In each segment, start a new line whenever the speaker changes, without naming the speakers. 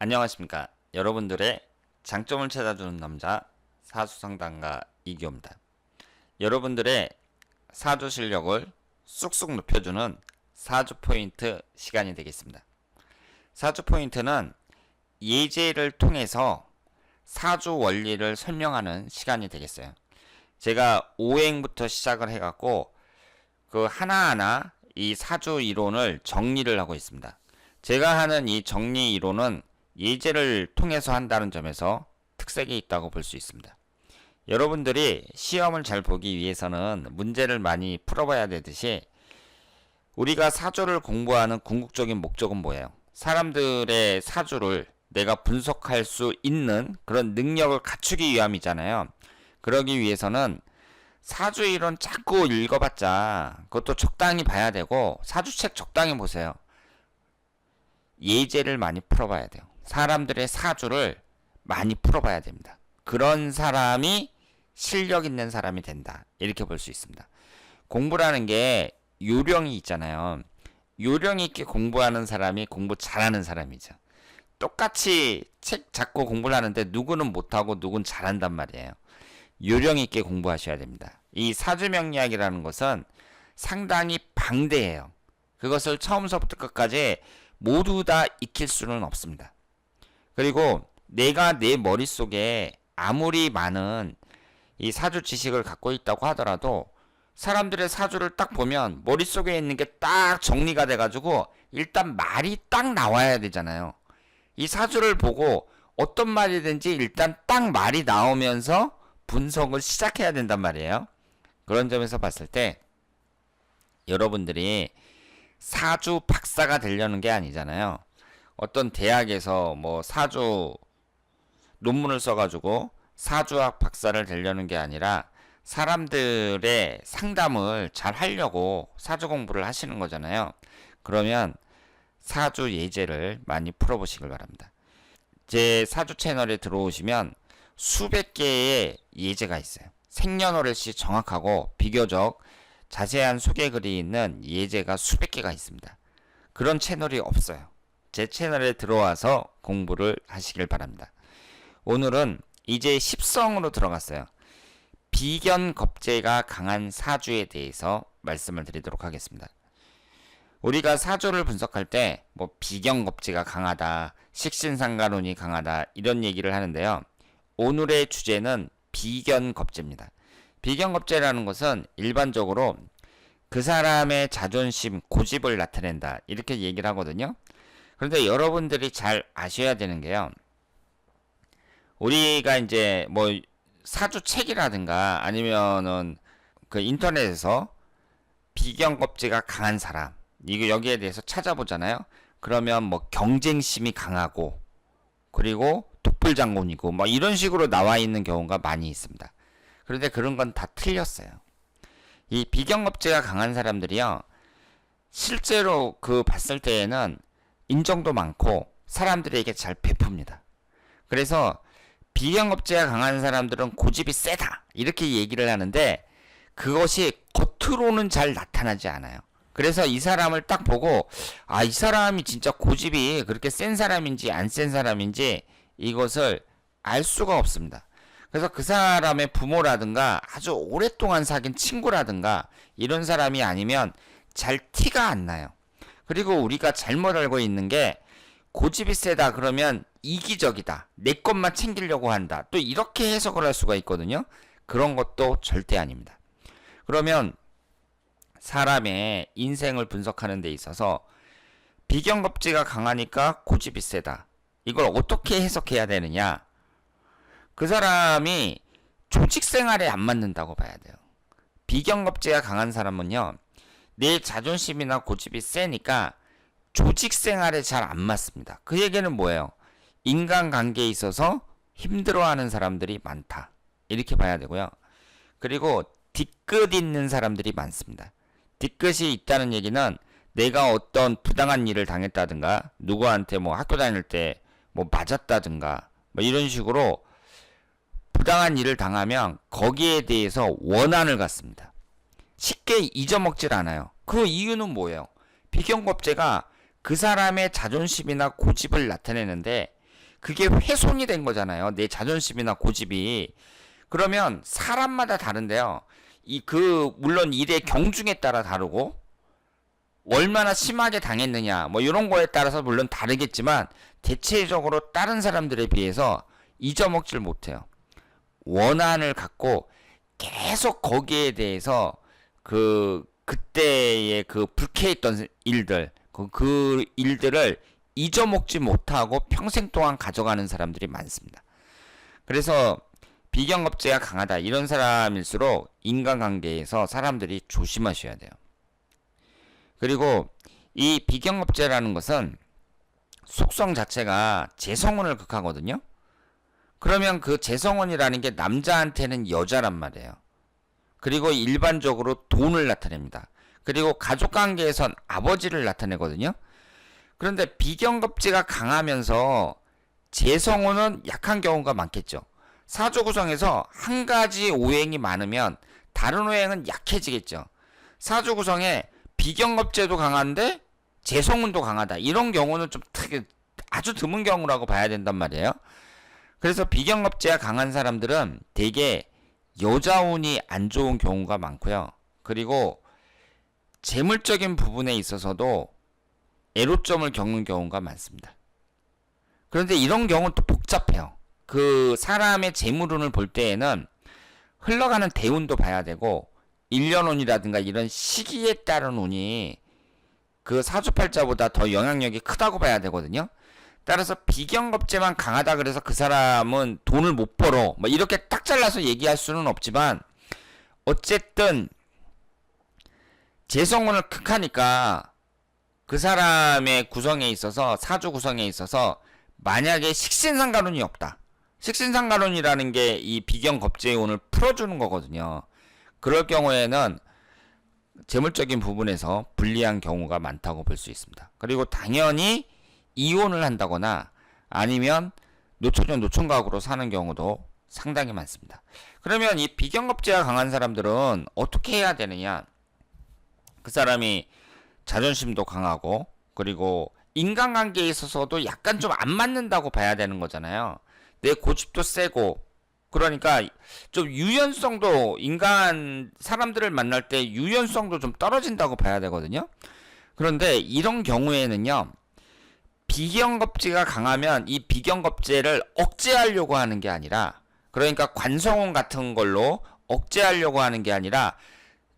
안녕하십니까. 여러분들의 장점을 찾아주는 남자 사주상담가 이기호입니다. 여러분들의 사주 실력을 쑥쑥 높여주는 사주 포인트 시간이 되겠습니다. 사주 포인트는 예제를 통해서 사주 원리를 설명하는 시간이 되겠어요. 제가 오행부터 시작을 해갖고 그 하나하나 이 사주 이론을 정리를 하고 있습니다. 제가 하는 이 정리 이론은 예제를 통해서 한다는 점에서 특색이 있다고 볼 수 있습니다. 여러분들이 시험을 잘 보기 위해서는 문제를 많이 풀어봐야 되듯이 우리가 사주를 공부하는 궁극적인 목적은 뭐예요? 사람들의 사주를 내가 분석할 수 있는 그런 능력을 갖추기 위함이잖아요. 그러기 위해서는 사주 이론 자꾸 읽어봤자 그것도 적당히 봐야 되고 사주책 적당히 보세요. 예제를 많이 풀어봐야 돼요. 사람들의 사주를 많이 풀어봐야 됩니다. 그런 사람이 실력 있는 사람이 된다. 이렇게 볼 수 있습니다. 공부라는 게 요령이 있잖아요. 요령 있게 공부하는 사람이 공부 잘하는 사람이죠. 똑같이 책 잡고 공부를 하는데 누구는 못하고 누구는 잘한단 말이에요. 요령 있게 공부하셔야 됩니다. 이 사주명리학이라는 것은 상당히 방대해요. 그것을 처음서부터 끝까지 모두 다 익힐 수는 없습니다. 그리고 내가 내 머릿속에 아무리 많은 이 사주 지식을 갖고 있다고 하더라도 사람들의 사주를 딱 보면 머릿속에 있는 게 딱 정리가 돼가지고 일단 말이 딱 나와야 되잖아요. 이 사주를 보고 어떤 말이든지 일단 딱 말이 나오면서 분석을 시작해야 된단 말이에요. 그런 점에서 봤을 때 여러분들이 사주 박사가 되려는 게 아니잖아요. 어떤 대학에서 뭐 사주 논문을 써가지고 사주학 박사를 되려는 게 아니라 사람들의 상담을 잘 하려고 사주 공부를 하시는 거잖아요. 그러면 사주 예제를 많이 풀어보시길 바랍니다. 제 사주 채널에 들어오시면 수백 개의 예제가 있어요. 생년월일시 정확하고 비교적 자세한 소개글이 있는 예제가 수백 개가 있습니다. 그런 채널이 없어요. 제 채널에 들어와서 공부를 하시길 바랍니다. 오늘은 이제 십성으로 들어갔어요. 비견겁재가 강한 사주에 대해서 말씀을 드리도록 하겠습니다. 우리가 사주를 분석할 때 뭐 비견겁재가 강하다, 식신상관운이 강하다 이런 얘기를 하는데요. 오늘의 주제는 비견겁재입니다. 비견겁재라는 것은 일반적으로 그 사람의 자존심, 고집을 나타낸다 이렇게 얘기를 하거든요. 그런데 여러분들이 잘 아셔야 되는 게요. 우리가 이제 뭐 사주 책이라든가 아니면은 그 인터넷에서 비견겁재가 강한 사람 이거 여기에 대해서 찾아보잖아요. 그러면 뭐 경쟁심이 강하고 그리고 독불장군이고 뭐 이런 식으로 나와 있는 경우가 많이 있습니다. 그런데 그런 건 다 틀렸어요. 이 비견겁재가 강한 사람들이요. 실제로 그 봤을 때에는 인정도 많고 사람들에게 잘 베풉니다. 그래서 비견겁재가 강한 사람들은 고집이 세다 이렇게 얘기를 하는데 그것이 겉으로는 잘 나타나지 않아요. 그래서 이 사람을 딱 보고 아, 이 사람이 진짜 고집이 그렇게 센 사람인지 안 센 사람인지 이것을 알 수가 없습니다. 그래서 그 사람의 부모라든가 아주 오랫동안 사귄 친구라든가 이런 사람이 아니면 잘 티가 안 나요. 그리고 우리가 잘못 알고 있는 게 고집이 세다 그러면 이기적이다. 내 것만 챙기려고 한다. 또 이렇게 해석을 할 수가 있거든요. 그런 것도 절대 아닙니다. 그러면 사람의 인생을 분석하는 데 있어서 비견겁재가 강하니까 고집이 세다. 이걸 어떻게 해석해야 되느냐? 그 사람이 조직 생활에 안 맞는다고 봐야 돼요. 비견겁재가 강한 사람은요. 내 자존심이나 고집이 세니까 조직 생활에 잘 안 맞습니다. 그 얘기는 뭐예요? 인간관계에 있어서 힘들어하는 사람들이 많다. 이렇게 봐야 되고요. 그리고 뒤끝 있는 사람들이 많습니다. 뒤끝이 있다는 얘기는 내가 어떤 부당한 일을 당했다든가 누구한테 뭐 학교 다닐 때 뭐 맞았다든가 뭐 이런 식으로 부당한 일을 당하면 거기에 대해서 원한을 갖습니다. 쉽게 잊어먹질 않아요. 그 이유는 뭐예요? 비견겁재가 그 사람의 자존심이나 고집을 나타내는데 그게 훼손이 된 거잖아요. 내 자존심이나 고집이. 그러면 사람마다 다른데요. 물론 일의 경중에 따라 다르고, 얼마나 심하게 당했느냐, 뭐 이런 거에 따라서 물론 다르겠지만, 대체적으로 다른 사람들에 비해서 잊어먹질 못해요. 원한을 갖고 계속 거기에 대해서 그때의 불쾌했던 일들, 그 일들을 잊어먹지 못하고 평생 동안 가져가는 사람들이 많습니다. 그래서 비경겁제가 강하다 이런 사람일수록 인간관계에서 사람들이 조심하셔야 돼요. 그리고 이 비경겁제라는 것은 속성 자체가 재성혼을 극하거든요. 그러면 그 재성혼이라는 게 남자한테는 여자란 말이에요. 그리고 일반적으로 돈을 나타냅니다. 그리고 가족관계에선 아버지를 나타내거든요. 그런데 비경겁제가 강하면서 재성혼은 약한 경우가 많겠죠. 사주 구성에서 한 가지 오행이 많으면 다른 오행은 약해지겠죠. 사주 구성에 비경겁제도 강한데 재성운도 강하다. 이런 경우는 좀 아주 드문 경우라고 봐야 된단 말이에요. 그래서 비경겁제가 강한 사람들은 대개 여자운이 안 좋은 경우가 많고요. 그리고 재물적인 부분에 있어서도 애로점을 겪는 경우가 많습니다. 그런데 이런 경우는 또 복잡해요. 그 사람의 재물운을 볼 때에는 흘러가는 대운도 봐야 되고 일년운이라든가 이런 시기에 따른 운이 그 사주팔자보다 더 영향력이 크다고 봐야 되거든요. 따라서 비경겁제만 강하다 그래서 그 사람은 돈을 못 벌어 뭐 이렇게 딱 잘라서 얘기할 수는 없지만 어쨌든 재성운을 극하니까 그 사람의 구성에 있어서 사주 구성에 있어서 만약에 식신상간운이 없다. 식신상간운이라는 게 이 비경겁제의 운을 풀어주는 거거든요. 그럴 경우에는 재물적인 부분에서 불리한 경우가 많다고 볼 수 있습니다. 그리고 당연히 이혼을 한다거나 아니면 노처녀 노총각으로 사는 경우도 상당히 많습니다. 그러면 이 비경겁제가 강한 사람들은 어떻게 해야 되느냐? 그 사람이 자존심도 강하고 그리고 인간관계에 있어서도 약간 좀 안 맞는다고 봐야 되는 거잖아요. 내 고집도 세고 그러니까 좀 유연성도 사람들을 만날 때 유연성도 좀 떨어진다고 봐야 되거든요. 그런데 이런 경우에는요. 비경겁제가 강하면 이 비경겁제를 억제하려고 하는 게 아니라 그러니까 관성운 같은 걸로 억제하려고 하는 게 아니라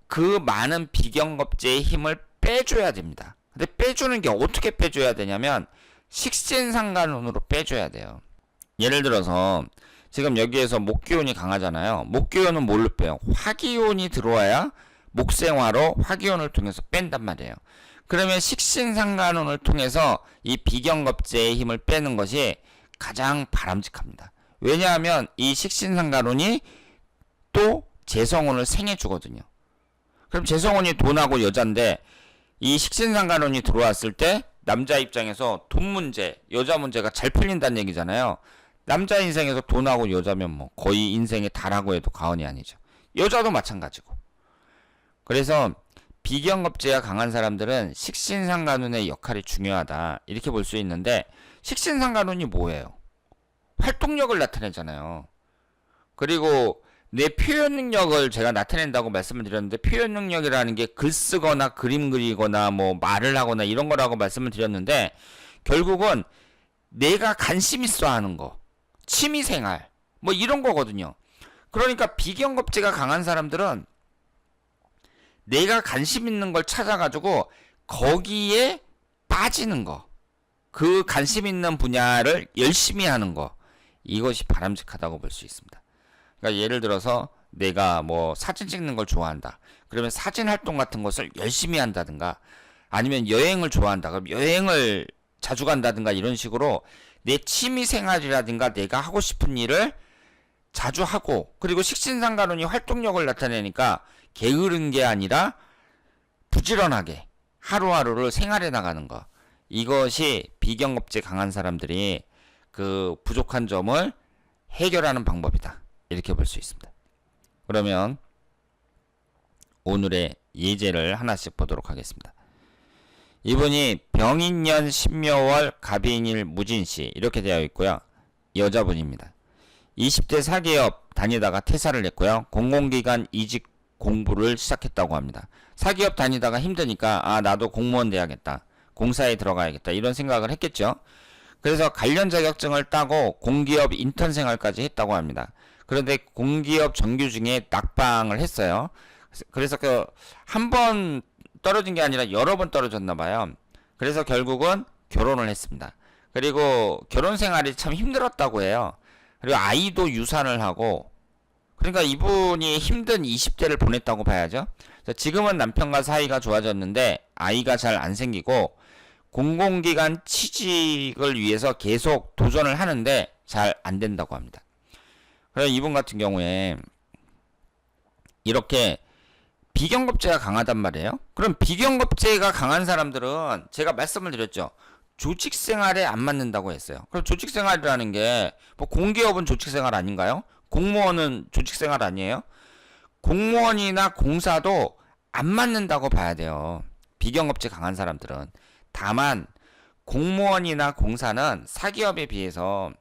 그 많은 비경겁제의 힘을 빼줘야 됩니다. 근데 빼주는 게 어떻게 빼줘야 되냐면 식신상간운으로 빼줘야 돼요. 예를 들어서 지금 여기에서 목기운이 강하잖아요. 목기운은 뭘로 빼요? 화기운이 들어와야 목생화로 화기운을 통해서 뺀단 말이에요. 그러면 식신상간운을 통해서 이 비경겁제의 힘을 빼는 것이 가장 바람직합니다. 왜냐하면 이 식신상간운이 또 재성운을 생해주거든요. 그럼 재성운이 돈하고 여잔데 이 식신상간운이 들어왔을 때 남자 입장에서 돈 문제, 여자 문제가 잘 풀린다는 얘기잖아요. 남자 인생에서 돈하고 여자면 뭐 거의 인생의 달하고 해도 과언이 아니죠. 여자도 마찬가지고. 그래서 비경겁제가 강한 사람들은 식신상간운의 역할이 중요하다 이렇게 볼 수 있는데 식신상간운이 뭐예요? 활동력을 나타내잖아요. 그리고 내 표현 능력을 제가 나타낸다고 말씀을 드렸는데 표현 능력이라는 게 글 쓰거나 그림 그리거나 뭐 말을 하거나 이런 거라고 말씀을 드렸는데 결국은 내가 관심 있어 하는 거 취미생활 뭐 이런 거거든요. 그러니까 비경겁제가 강한 사람들은 내가 관심 있는 걸 찾아가지고 거기에 빠지는 거, 그 관심 있는 분야를 열심히 하는 거, 이것이 바람직하다고 볼 수 있습니다. 그러니까 예를 들어서 내가 뭐 사진 찍는 걸 좋아한다. 그러면 사진 활동 같은 것을 열심히 한다든가 아니면 여행을 좋아한다. 그럼 여행을 자주 간다든가 이런 식으로 내 취미 생활이라든가 내가 하고 싶은 일을 자주 하고 그리고 식신상간운이 활동력을 나타내니까 게으른 게 아니라 부지런하게 하루하루를 생활해 나가는 거. 이것이 비경겁제 강한 사람들이 그 부족한 점을 해결하는 방법이다. 이렇게 볼 수 있습니다. 그러면 오늘의 예제를 하나씩 보도록 하겠습니다. 이분이 병인년 신묘월 갑인일 무진시 이렇게 되어 있고요. 여자분입니다. 20대 사기업 다니다가 퇴사를 했고요. 공공기관 이직 공부를 시작했다고 합니다. 사기업 다니다가 힘드니까 나도 공무원 돼야겠다. 공사에 들어가야겠다. 이런 생각을 했겠죠. 그래서 관련 자격증을 따고 공기업 인턴 생활까지 했다고 합니다. 그런데 공기업 정규 중에 낙방을 했어요. 그래서 한 번 떨어진 게 아니라 여러 번 떨어졌나 봐요. 그래서 결국은 결혼을 했습니다. 그리고 결혼 생활이 참 힘들었다고 해요. 그리고 아이도 유산을 하고, 그러니까 이분이 힘든 20대를 보냈다고 봐야죠. 지금은 남편과 사이가 좋아졌는데 아이가 잘 안 생기고 공공기관 취직을 위해서 계속 도전을 하는데 잘 안 된다고 합니다. 그래서 이분 같은 경우에 이렇게 비경겁제가 강하단 말이에요. 그럼 비경겁제가 강한 사람들은 제가 말씀을 드렸죠. 조직생활에 안 맞는다고 했어요. 그럼 조직생활이라는 게 뭐 공기업은 조직생활 아닌가요? 공무원은 조직생활 아니에요? 공무원이나 공사도 안 맞는다고 봐야 돼요. 비경겁제 강한 사람들은. 다만 공무원이나 공사는 사기업에 비해서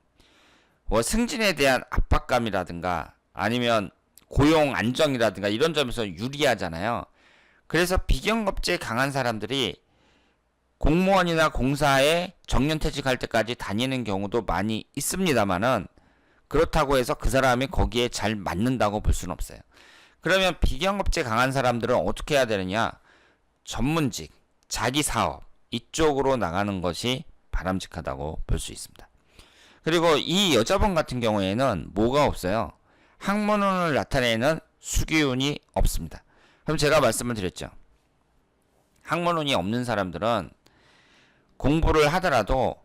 뭐 승진에 대한 압박감이라든가 아니면 고용 안정이라든가 이런 점에서 유리하잖아요. 그래서 비경겁제 강한 사람들이 공무원이나 공사에 정년퇴직할 때까지 다니는 경우도 많이 있습니다만은 그렇다고 해서 그 사람이 거기에 잘 맞는다고 볼 수는 없어요. 그러면 비경겁제 강한 사람들은 어떻게 해야 되느냐? 전문직, 자기 사업 이쪽으로 나가는 것이 바람직하다고 볼 수 있습니다. 그리고 이 여자분 같은 경우에는 뭐가 없어요? 학문운을 나타내는 수기운이 없습니다. 그럼 제가 말씀을 드렸죠. 학문운이 없는 사람들은 공부를 하더라도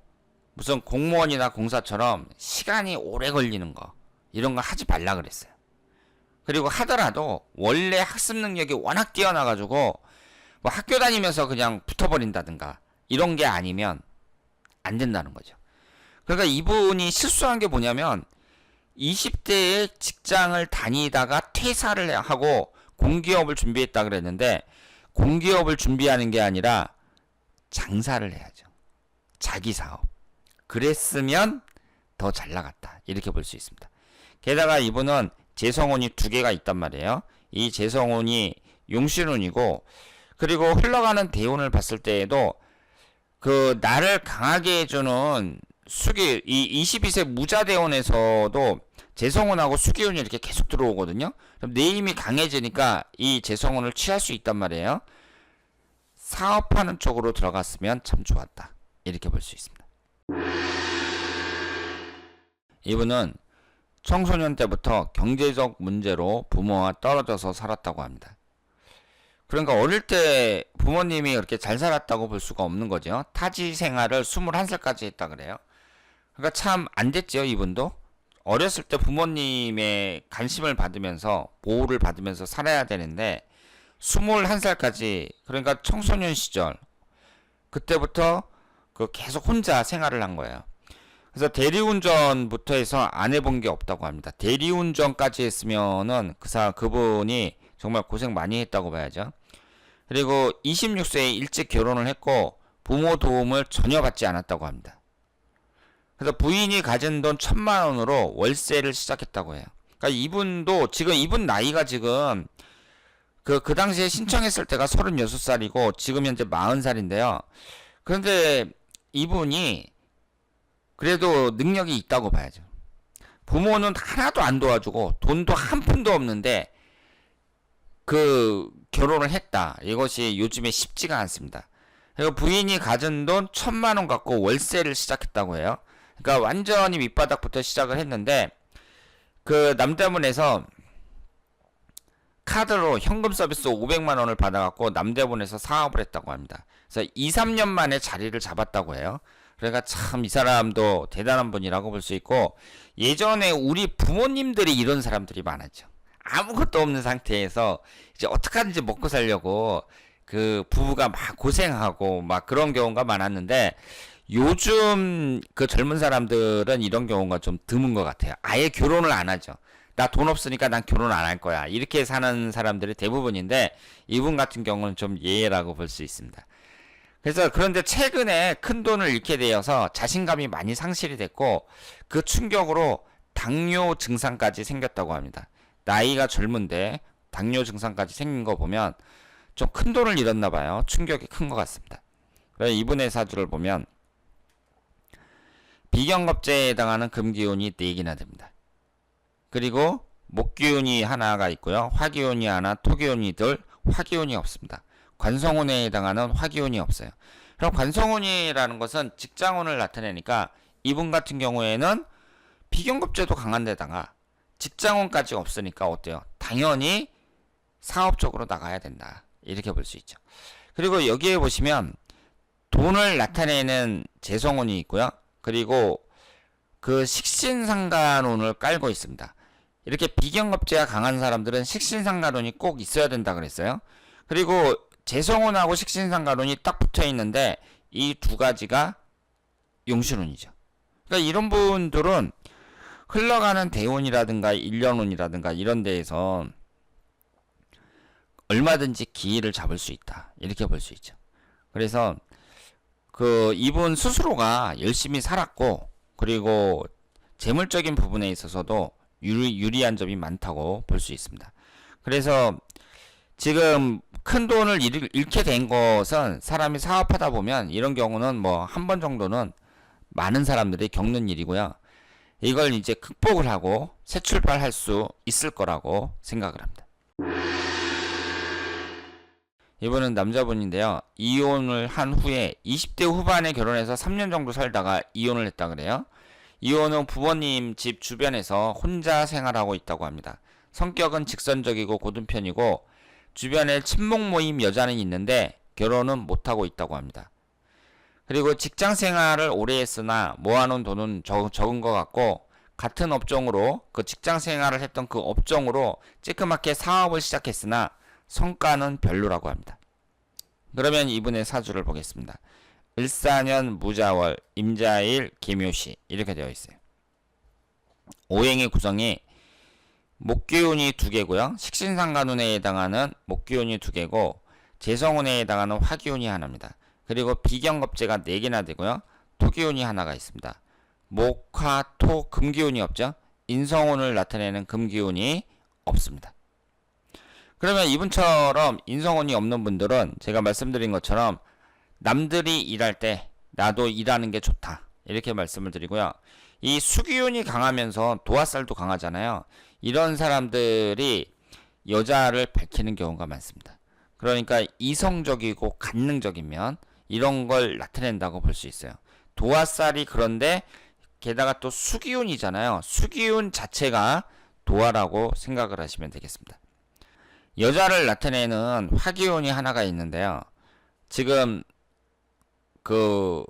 무슨 공무원이나 공사처럼 시간이 오래 걸리는 거 이런 거 하지 말라 그랬어요. 그리고 하더라도 원래 학습 능력이 워낙 뛰어나가지고 뭐 학교 다니면서 그냥 붙어버린다든가 이런 게 아니면 안 된다는 거죠. 그러니까 이분이 실수한 게 뭐냐면 20대에 직장을 다니다가 퇴사를 하고 공기업을 준비했다 그랬는데 공기업을 준비하는 게 아니라 장사를 해야죠. 자기 사업. 그랬으면 더 잘 나갔다. 이렇게 볼 수 있습니다. 게다가 이분은 재성운이 2개가 있단 말이에요. 이 재성운이 용신운이고 그리고 흘러가는 대운을 봤을 때에도 그 나를 강하게 해주는 수기, 이 22세 무자대운에서도 재성운하고 수기운이 이렇게 계속 들어오거든요. 그럼 내 힘이 강해지니까 이 재성운을 취할 수 있단 말이에요. 사업하는 쪽으로 들어갔으면 참 좋았다. 이렇게 볼 수 있습니다. 이분은 청소년 때부터 경제적 문제로 부모와 떨어져서 살았다고 합니다. 그러니까 어릴 때 부모님이 그렇게 잘 살았다고 볼 수가 없는 거죠. 타지 생활을 21살까지 했다 그래요. 그러니까 참 안 됐죠, 이분도. 어렸을 때 부모님의 관심을 받으면서 보호를 받으면서 살아야 되는데 21살까지 그러니까 청소년 시절 그때부터 그 계속 혼자 생활을 한 거예요. 그래서 대리운전부터 해서 안 해본 게 없다고 합니다. 대리운전까지 했으면은 그분이 정말 고생 많이 했다고 봐야죠. 그리고 26세에 일찍 결혼을 했고 부모 도움을 전혀 받지 않았다고 합니다. 그래서 부인이 가진 돈 1,000만 원으로 월세를 시작했다고 해요. 그러니까 이분도 지금 이분 나이가 지금 그 당시에 신청했을 때가 36살이고 지금 현재 40살인데요. 그런데 이분이 그래도 능력이 있다고 봐야죠. 부모는 하나도 안 도와주고 돈도 한 푼도 없는데 그 결혼을 했다. 이것이 요즘에 쉽지가 않습니다. 그리고 부인이 가진 돈 1,000만 원 갖고 월세를 시작했다고 해요. 그러니까 완전히 밑바닥부터 시작을 했는데 그 남대문에서 카드로 현금 서비스 500만 원을 받아갖고 남대문에서 사업을 했다고 합니다. 그래서 2, 3년 만에 자리를 잡았다고 해요. 그러니까 참 이 사람도 대단한 분이라고 볼 수 있고 예전에 우리 부모님들이 이런 사람들이 많았죠. 아무것도 없는 상태에서 이제 어떻게 하든지 먹고 살려고 그 부부가 막 고생하고 막 그런 경우가 많았는데 요즘 그 젊은 사람들은 이런 경우가 좀 드문 것 같아요. 아예 결혼을 안 하죠. 나 돈 없으니까 난 결혼 안 할 거야. 이렇게 사는 사람들이 대부분인데 이분 같은 경우는 좀 예외라고 볼 수 있습니다. 그래서 그런데 최근에 큰 돈을 잃게 되어서 자신감이 많이 상실이 됐고 그 충격으로 당뇨 증상까지 생겼다고 합니다. 나이가 젊은데 당뇨 증상까지 생긴 거 보면 좀 큰 돈을 잃었나 봐요. 충격이 큰 것 같습니다. 그래서 이분의 사주를 보면 비경겁제에 해당하는 금기운이 4개나 됩니다. 그리고 목기운이 하나가 있고요. 화기운이 하나, 토기운이 둘, 화기운이 없습니다. 관성운에 해당하는 화기운이 없어요. 그럼 관성운이라는 것은 직장운을 나타내니까 이분 같은 경우에는 비경겁제도 강한 데다가 직장운까지 없으니까 어때요? 당연히 사업적으로 나가야 된다. 이렇게 볼 수 있죠. 그리고 여기에 보시면 돈을 나타내는 재성운이 있고요. 그리고 그 식신상간운을 깔고 있습니다. 이렇게 비경겁제가 강한 사람들은 식신상간운이 꼭 있어야 된다 그랬어요. 그리고 재성운하고 식신상간운이 딱 붙어 있는데 이 두 가지가 용신운이죠. 그러니까 이런 분들은 흘러가는 대운이라든가 일년운이라든가 이런 데에서 얼마든지 기회를 잡을 수 있다. 이렇게 볼 수 있죠. 그래서 그 이분 스스로가 열심히 살았고 그리고 재물적인 부분에 있어서도 유리한 점이 많다고 볼 수 있습니다. 그래서 지금 큰 돈을 잃게 된 것은 사람이 사업하다 보면 이런 경우는 뭐 한 번 정도는 많은 사람들이 겪는 일이고요. 이걸 이제 극복을 하고 새 출발할 수 있을 거라고 생각을 합니다. 이분은 남자분인데요. 이혼을 한 후에 20대 후반에 결혼해서 3년 정도 살다가 이혼을 했다 그래요. 이혼은 부모님 집 주변에서 혼자 생활하고 있다고 합니다. 성격은 직선적이고 고든 편이고 주변에 친목 모임 여자는 있는데 결혼은 못하고 있다고 합니다. 그리고 직장 생활을 오래 했으나 모아놓은 돈은 적은 것 같고 같은 업종으로 그 직장 생활을 했던 그 업종으로 찌끄맣게 사업을 시작했으나 성과는 별로라고 합니다. 그러면 이분의 사주를 보겠습니다. 을사년 무자월 임자일 계묘시 이렇게 되어 있어요. 오행의 구성이 목기운이 2개고요. 식신상간운에 해당하는 목기운이 2개고 재성운에 해당하는 화기운이 하나입니다. 그리고 비경겁제가 4개나 되고요. 토기운이 하나가 있습니다. 목, 화, 토, 금기운이 없죠. 인성운을 나타내는 금기운이 없습니다. 그러면 이분처럼 인성운이 없는 분들은 제가 말씀드린 것처럼 남들이 일할 때 나도 일하는 게 좋다. 이렇게 말씀을 드리고요. 이 수기운이 강하면서 도화살도 강하잖아요. 이런 사람들이 여자를 밝히는 경우가 많습니다. 그러니까 이성적이고 관능적이면 이런 걸 나타낸다고 볼 수 있어요. 도화살이 그런데 게다가 또 수기운이잖아요. 수기운 자체가 도화라고 생각을 하시면 되겠습니다. 여자를 나타내는 화기운이 하나가 있는데요. 지금 그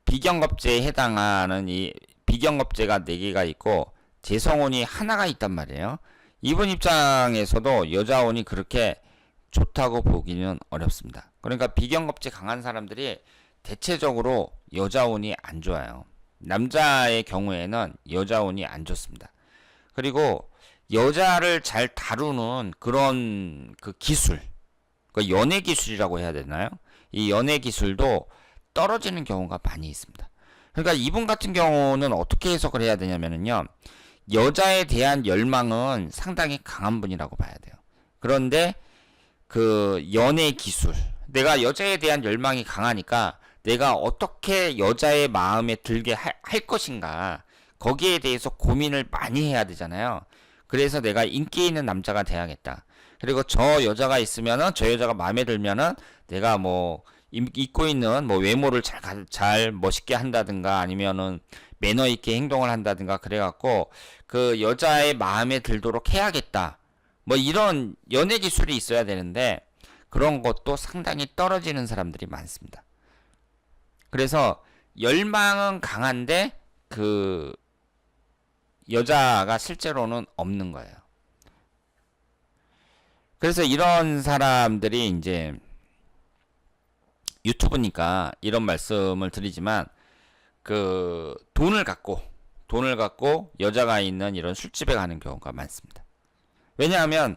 비경겁제에 해당하는 이 비경겁제가 4개가 있고 재성운이 하나가 있단 말이에요. 이분 입장에서도 여자운이 그렇게 좋다고 보기는 어렵습니다. 그러니까 비경겁제 강한 사람들이 대체적으로 여자운이 안 좋아요. 남자의 경우에는 여자운이 안 좋습니다. 그리고 여자를 잘 다루는 그런 그 기술, 그 연애 기술이라고 해야 되나요? 이 연애 기술도 떨어지는 경우가 많이 있습니다. 그러니까 이분 같은 경우는 어떻게 해석을 해야 되냐면요. 여자에 대한 열망은 상당히 강한 분이라고 봐야 돼요. 그런데 그 연애 기술, 내가 여자에 대한 열망이 강하니까 내가 어떻게 여자의 마음에 들게 할 것인가, 거기에 대해서 고민을 많이 해야 되잖아요. 그래서 내가 인기 있는 남자가 돼야겠다. 그리고 저 여자가 있으면은, 저 여자가 마음에 들면은 내가 뭐 입고 있는 뭐 외모를 잘 멋있게 한다든가 아니면은 매너 있게 행동을 한다든가 그래갖고 그 여자의 마음에 들도록 해야겠다. 뭐 이런 연애 기술이 있어야 되는데 그런 것도 상당히 떨어지는 사람들이 많습니다. 그래서 열망은 강한데 그 여자가 실제로는 없는 거예요. 그래서 이런 사람들이 이제 유튜브니까 이런 말씀을 드리지만 그 돈을 갖고 여자가 있는 이런 술집에 가는 경우가 많습니다. 왜냐하면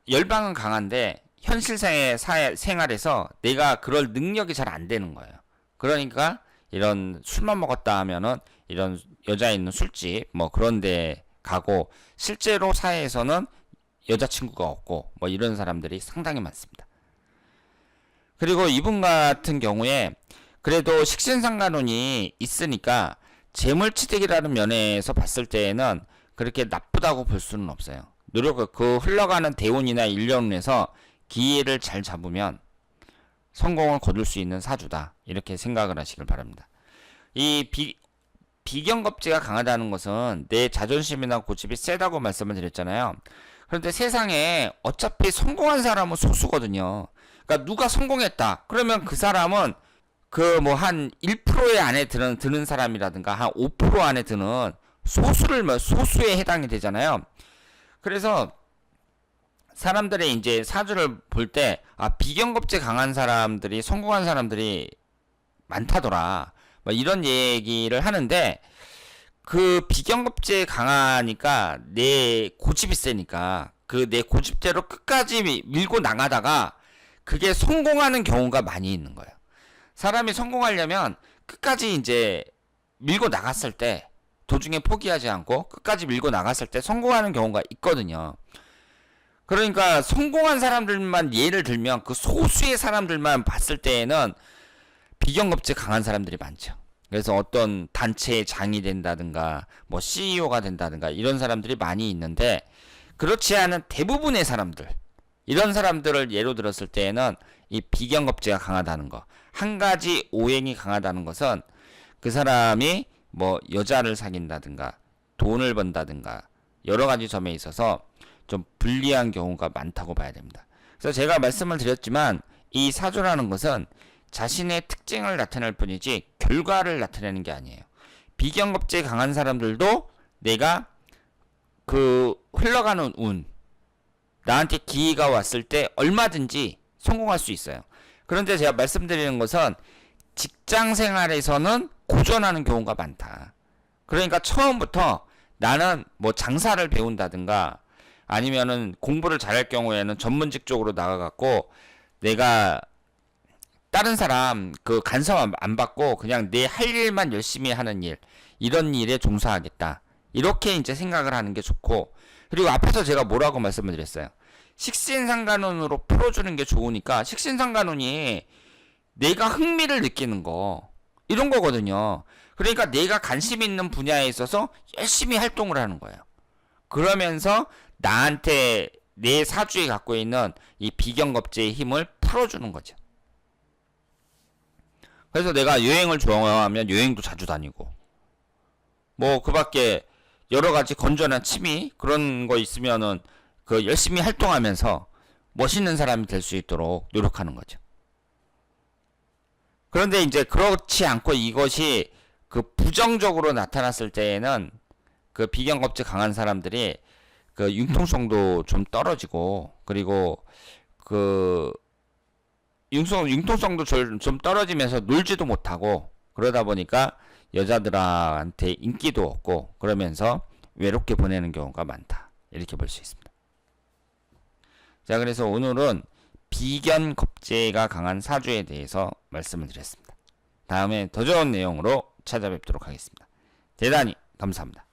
열방은 강한데 현실생의 생활에서 내가 그럴 능력이 잘 안 되는 거예요. 그러니까 이런 술만 먹었다 하면은 이런 여자 있는 술집 뭐 그런 데 가고, 실제로 사회에서는 여자친구가 없고 뭐 이런 사람들이 상당히 많습니다. 그리고 이분 같은 경우에 그래도 식신상간운이 있으니까 재물취득이라는 면에서 봤을 때에는 그렇게 나쁘다고 볼 수는 없어요. 그 흘러가는 대운이나 일년운에서 기회를 잘 잡으면 성공을 거둘 수 있는 사주다, 이렇게 생각을 하시길 바랍니다. 이 비경겁제가 강하다는 것은 내 자존심이나 고집이 세다고 말씀을 드렸잖아요. 그런데 세상에 어차피 성공한 사람은 소수거든요. 그러니까 누가 성공했다 그러면 그 사람은 그 뭐 한 1%의 안에 드는 사람이라든가 한 5% 안에 드는 소수에 해당이 되잖아요. 그래서 사람들의 이제 사주를 볼 때, 비경겁제 강한 사람들이 성공한 사람들이 많다더라, 뭐 이런 얘기를 하는데, 그 비경겁제 강하니까 내 고집이 세니까 그 내 고집대로 끝까지 밀고 나가다가 그게 성공하는 경우가 많이 있는 거예요. 사람이 성공하려면 끝까지 이제 밀고 나갔을 때, 도중에 포기하지 않고 끝까지 밀고 나갔을 때 성공하는 경우가 있거든요. 그러니까 성공한 사람들만 예를 들면 그 소수의 사람들만 봤을 때에는 비경겁제 강한 사람들이 많죠. 그래서 어떤 단체의 장이 된다든가 뭐 CEO가 된다든가 이런 사람들이 많이 있는데, 그렇지 않은 대부분의 사람들, 이런 사람들을 예로 들었을 때에는 이 비경겁제가 강하다는 거, 한 가지 오행이 강하다는 것은 그 사람이 뭐 여자를 사귄다든가 돈을 번다든가 여러 가지 점에 있어서 좀 불리한 경우가 많다고 봐야 됩니다. 그래서 제가 말씀을 드렸지만 이 사주라는 것은 자신의 특징을 나타낼 뿐이지 결과를 나타내는 게 아니에요. 비경겁제 강한 사람들도 내가 그 흘러가는 운, 나한테 기회가 왔을 때 얼마든지 성공할 수 있어요. 그런데 제가 말씀드리는 것은 직장 생활에서는 고전하는 경우가 많다. 그러니까 처음부터 나는 뭐 장사를 배운다든가 아니면은 공부를 잘할 경우에는 전문직 쪽으로 나가갖고 내가 다른 사람 그 간섭 안 받고 그냥 내 할 일만 열심히 하는 일, 이런 일에 종사하겠다, 이렇게 이제 생각을 하는 게 좋고, 그리고 앞에서 제가 뭐라고 말씀을 드렸어요. 식신상간운으로 풀어주는 게 좋으니까, 식신상간운이 내가 흥미를 느끼는 거, 이런 거거든요. 그러니까 내가 관심 있는 분야에 있어서 열심히 활동을 하는 거예요. 그러면서 나한테 내 사주에 갖고 있는 이 비경겁제의 힘을 풀어주는 거죠. 그래서 내가 여행을 좋아하면 여행도 자주 다니고, 뭐 그 밖에 여러 가지 건전한 취미 그런 거 있으면은 그 열심히 활동하면서 멋있는 사람이 될 수 있도록 노력하는 거죠. 그런데 이제 그렇지 않고 이것이 그 부정적으로 나타났을 때에는 그 비경겁제 강한 사람들이 그 융통성도 좀 떨어지고, 그리고 그 융통성도 좀 떨어지면서 놀지도 못하고, 그러다 보니까 여자들한테 인기도 없고 그러면서 외롭게 보내는 경우가 많다, 이렇게 볼 수 있습니다. 자, 그래서 오늘은 비견겁제가 강한 사주에 대해서 말씀을 드렸습니다. 다음에 더 좋은 내용으로 찾아뵙도록 하겠습니다. 대단히 감사합니다.